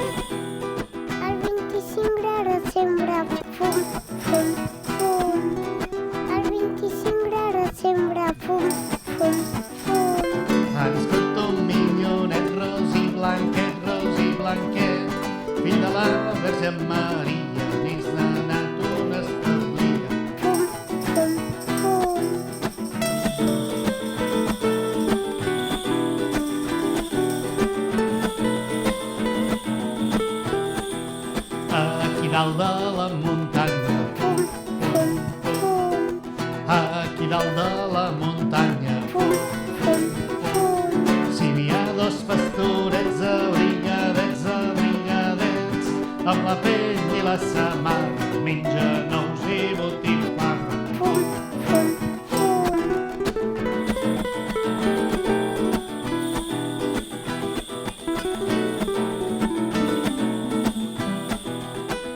El 25 de desembre, fum, fum, fum. El 25 de desembre, fum, fum, fum. Ha nascut un minyonet ros i blanquet, fill de la Verge Maria, dins de nat on establia. Fum, fum, fum. Aquí dalt de la muntanya, Fum, fum, fum. aquí dalt de la muntanya, Fum, fum, fum. si n'hi ha dos pastorets abrigadets, amb la pell i la samarra, mengen ous i botifarra. Fum, fum, fum.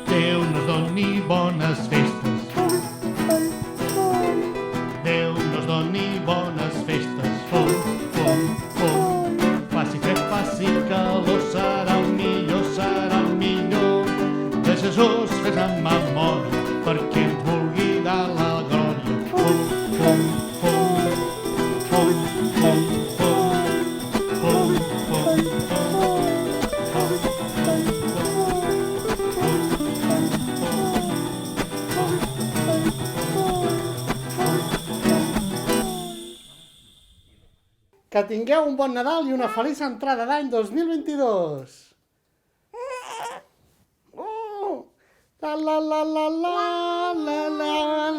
Déu nos doni bones festes, Fum, fum, fum. Déu nos doni bones festes, fum, fum, fum. Faci fred, faci calor, serà el millor, de Jesús fes en memòria, perquè ens vulgui dar la glòria. Fum, fum, fum, fum, fum, fum, fum, fum, fum. Que tingueu un bon Nadal i una feliç entrada d'any 2022. La la la la la la la